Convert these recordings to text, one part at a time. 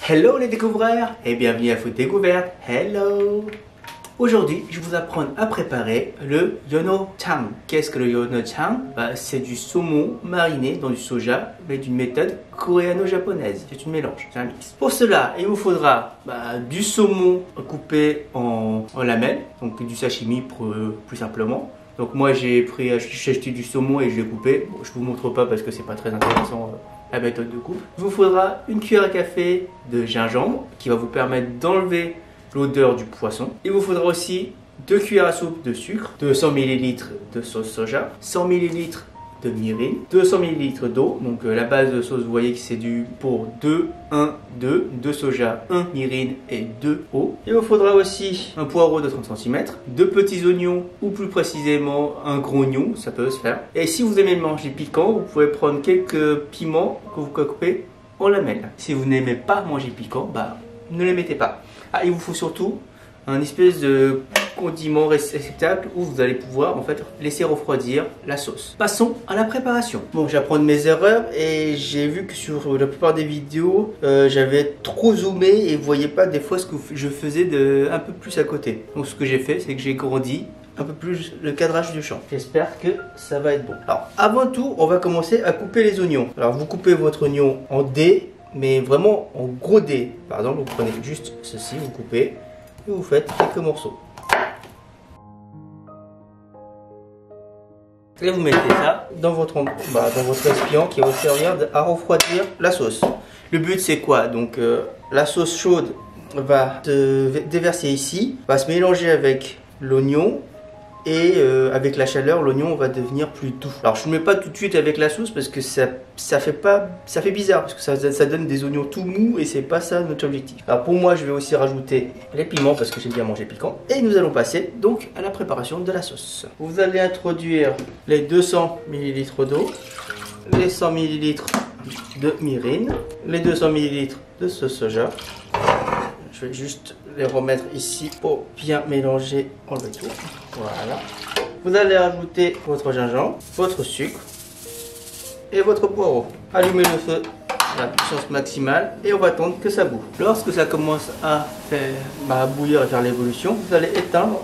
Hello les découvreurs et bienvenue à Food Découverte. Hello. Aujourd'hui, je vais vous apprendre à préparer le yeonjang. Qu'est-ce que le yeonjang? C'est du saumon mariné dans du soja, mais d'une méthode coréano-japonaise. C'est un mélange, c'est un mix. Pour cela, il vous faudra du saumon coupé en lamelles, donc du sashimi plus simplement. Donc moi j'ai acheté du saumon et je l'ai coupé. Bon, je vous montre pas parce que c'est pas très intéressant la méthode de coupe. Il vous faudra une cuillère à café de gingembre qui va vous permettre d'enlever l'odeur du poisson. Il vous faudra aussi 2 cuillères à soupe de sucre, 200 ml de sauce soja, 100 ml de mirin, 200 ml d'eau. Donc la base de sauce, vous voyez que c'est du pour 2, 1, 2, 2 soja, 1 mirin et 2 eau. Il vous faudra aussi un poireau de 30 cm, 2 petits oignons ou plus précisément un gros oignon, ça peut se faire. Et si vous aimez manger piquant, vous pouvez prendre quelques piments que vous coupez en lamelles. Si vous n'aimez pas manger piquant, ne les mettez pas. Il vous faut surtout un espèce de condiment réceptacle où vous allez pouvoir en fait laisser refroidir la sauce. Passons à la préparation. Bon, j'apprends de mes erreurs et j'ai vu que sur la plupart des vidéos, j'avais trop zoomé et vous voyez pas des fois ce que je faisais un peu plus à côté. Donc ce que j'ai fait, c'est que j'ai grandi un peu plus le cadrage du champ. J'espère que ça va être bon. Alors avant tout, on va commencer à couper les oignons. Alors vous coupez votre oignon en dés, mais vraiment en gros dés. Par exemple, vous prenez juste ceci, vous coupez et vous faites quelques morceaux. Et vous mettez ça dans votre récipient qui va vous servir à refroidir la sauce. Le but c'est quoi? Donc la sauce chaude va se déverser ici, va se mélanger avec l'oignon. Et avec la chaleur, l'oignon va devenir plus doux. Alors je ne mets pas tout de suite avec la sauce parce que ça fait bizarre parce que ça donne des oignons tout mous et c'est pas ça notre objectif. Alors pour moi, je vais aussi rajouter les piments parce que j'aime bien manger piquant. Et nous allons passer donc à la préparation de la sauce. Vous allez introduire les 200 ml d'eau, les 100 ml de mirin, les 200 ml de sauce soja. Je vais juste les remettre ici pour bien mélanger, enlever tout. Voilà. Vous allez ajouter votre gingembre, votre sucre et votre poireau. Allumez le feu à la puissance maximale et on va attendre que ça boue. Lorsque ça commence à bouillir et faire l'évolution, vous allez éteindre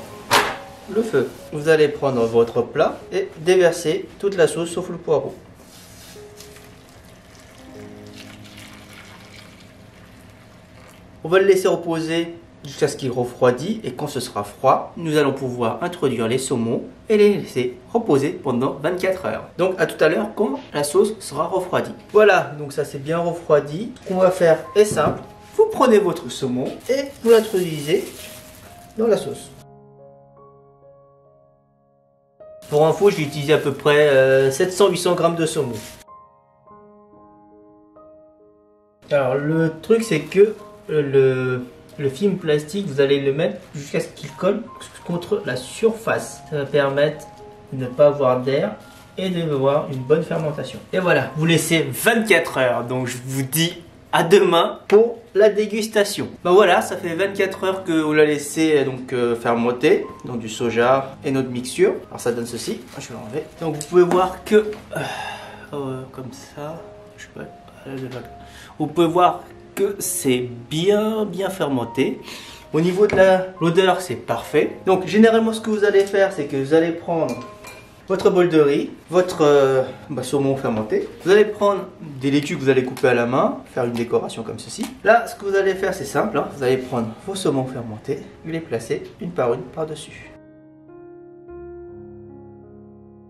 le feu. Vous allez prendre votre plat et déverser toute la sauce sauf le poireau. On va le laisser reposer jusqu'à ce qu'il refroidit et quand ce sera froid, nous allons pouvoir introduire les saumons et les laisser reposer pendant 24 heures. Donc à tout à l'heure quand la sauce sera refroidie. Voilà, donc ça c'est bien refroidi. Ce qu'on va faire est simple. Vous prenez votre saumon et vous l'introduisez dans la sauce. Pour info, j'ai utilisé à peu près 700-800 g de saumon. Alors le truc c'est que le film plastique, vous allez le mettre jusqu'à ce qu'il colle contre la surface. Ça va permettre de ne pas avoir d'air et d'avoir une bonne fermentation. Et voilà, vous laissez 24 heures. Donc je vous dis à demain pour la dégustation. Voilà, ça fait 24 heures que vous l'a laissé fermenter dans du soja et notre mixture. Alors ça donne ceci. Je vais l'enlever. Donc vous pouvez voir que comme ça, je sais pas, vous pouvez voir que c'est bien fermenté. Au niveau de l'odeur, c'est parfait. Donc généralement ce que vous allez faire, c'est que vous allez prendre votre bol de riz, votre saumon fermenté. Vous allez prendre des laitues que vous allez couper à la main, faire une décoration comme ceci. Là, ce que vous allez faire, c'est simple. Vous allez prendre vos saumons fermentés et les placer une par dessus.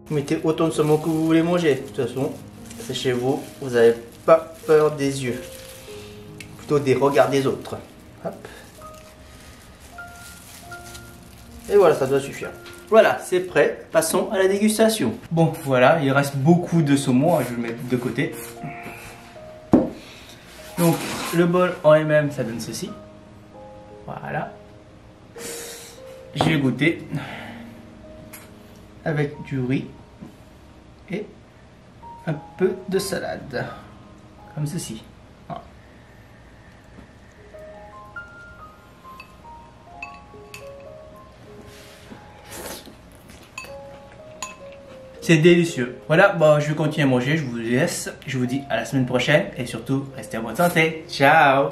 Vous mettez autant de saumon que vous voulez manger. De toute façon, c'est chez vous. Vous n'avez pas peur des yeux, des regards des autres. Hop. Et voilà, ça doit suffire. Voilà, c'est prêt. Passons à la dégustation. Bon, voilà, il reste beaucoup de saumon. Je vais le mettre de côté. Donc, le bol en elle-même, ça donne ceci. Voilà. Je vais goûter avec du riz et un peu de salade. Comme ceci. Voilà. C'est délicieux. Voilà, bon, je vais continuer à manger, je vous laisse. Je vous dis à la semaine prochaine et surtout, restez en bonne santé. Ciao!